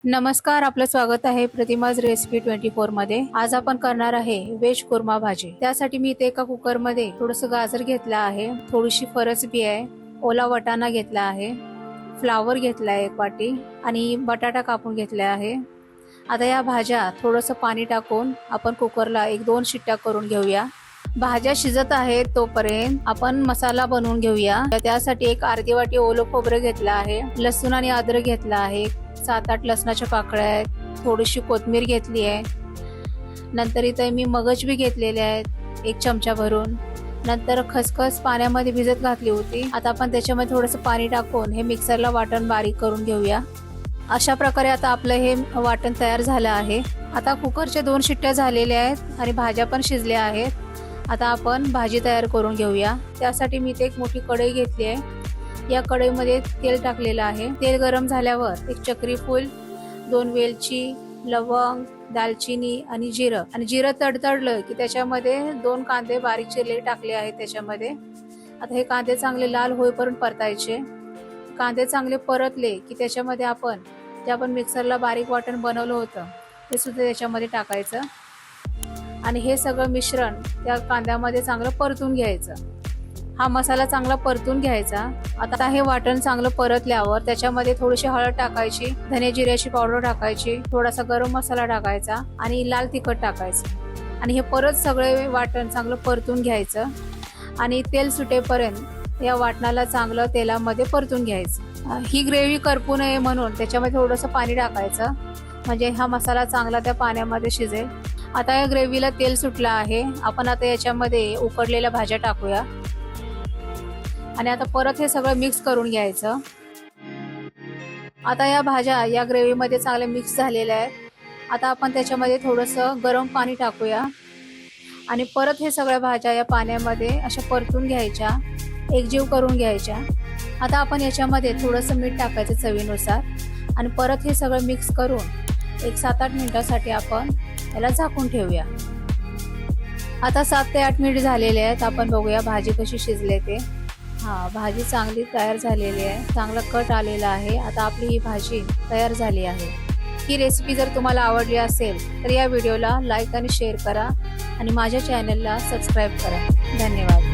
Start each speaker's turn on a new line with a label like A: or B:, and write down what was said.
A: नमस्कार, आपलं स्वागत आहे प्रतिमाज रेसिपी 24 मध्ये। आज आपण करणार आहे व्हेज कुर्मा भाजी। त्यासाठी मी इथे एका कुकर मध्ये थोडस गाजर घेतला आहे, थोडीशी फरसबी आहे, ओला वाटाणा घेतला आहे, फ्लावर घेतला आहे 1 वाटी आणि बटाटा कापून घेतला आहे। आता या भाज्या थोडस पाणी टाकून आपण कुकरला 1-2 शिट्ट्या करून घेऊया। भाज्या शिजत आहेत तोपर्यंत आपण मसाला बनवून घेऊया। त्यासाठी एक अर्धी वाटी ओलं खोबरं घेतलं आहे, लसूण आणि अद्रक घेतला आहे, 7-8 लसणाच्या पाकळ्या आहेत, थोडीशी कोथिंबीर घेतली आहे। नंतर इथे मी मगज बी घेतलेले आहेत 1 चमचा भरून। नंतर खसखस पाण्यामध्ये भिजत घातली होती। आता आपण त्याच्यामध्ये थोडंसं पाणी टाकून हे मिक्सरला वाटण बारीक करून घेऊया। अशा प्रकारे आता आपलं हे वाटण तयार झालं आहे। आता कुकरच्या 2 शिट्ट्या झालेल्या आहेत आणि भाज्या पण शिजल्या आहेत। आता आपण भाजी तयार करून घेऊया। त्यासाठी मी इथे एक मोठी कढई घेतली आहे। या कढईमध्ये तेल टाकलेलं आहे। तेल गरम झाल्यावर 1 चक्री फूल, 2 वेलची, लवंग, दालचिनी आणि जिरं तडतडलं की त्याच्यामध्ये 2 कांदे बारीक चिरलेले टाकले आहेत त्याच्यामध्ये। आता हे कांदे चांगले लाल होईपर्यंत परतायचे। कांदे चांगले परतले की त्याच्यामध्ये आपण मिक्सरला बारीक वाटण बनवलं होतं ते सुद्धा त्याच्यामध्ये टाकायचं आणि हे सगळं मिश्रण त्या कांद्यामध्ये चांगलं परतून घ्यायचं। हा मसाला चांगला परतून घ्यायचा। आता हे वाटण चांगलं परतल्यावर त्याच्यामध्ये थोडीशी हळद टाकायची, धने जिऱ्याची पावडर टाकायची, थोडासा गरम मसाला टाकायचा आणि लाल तिखट टाकायचं आणि हे परत सगळे वाटण चांगलं परतून घ्यायचं आणि तेल सुटेपर्यंत या वाटणाला चांगलं तेलामध्ये परतून घ्यायचं। ही ग्रेव्ही करपू नये म्हणून त्याच्यामध्ये थोडंसं पाणी टाकायचं, म्हणजे हा मसाला चांगला त्या पाण्यामध्ये शिजेल। आता या ग्रेव्हीला तेल सुटलं आहे। आपण आता याच्यामध्ये उकडलेल्या भाज्या टाकूया आणि आता परत हे सगळं मिक्स करून घ्यायचं। आता या भाज्या या ग्रेव्हीमध्ये चांगल्या मिक्स झालेल्या आहेत। आता आपण त्याच्यामध्ये थोडंसं गरम पाणी टाकूया आणि परत हे सगळ्या भाज्या या पाण्यामध्ये अशा परतून घ्यायच्या, एकजीव करून घ्यायच्या। आता आपण याच्यामध्ये थोडंसं मीठ टाकायचं चवीनुसार आणि परत हे सगळं मिक्स करून 7-8 मिनिटांसाठी आपण याला झाकून ठेवूया। आता 7 ते 8 मिनिट झालेले आहेत। आपण बघूया भाजी कशी शिजले ते। भाजी चांगली तयार झालेली आहे, चांगला कट आलेला आहे। आता आपली ही भाजी तयार झाली आहे। ही रेसिपी जर तुम्हाला आवडली असेल तर या व्हिडिओला लाईक आणि शेअर करा आणि माझ्या चॅनलला सबस्क्राईब करा। धन्यवाद।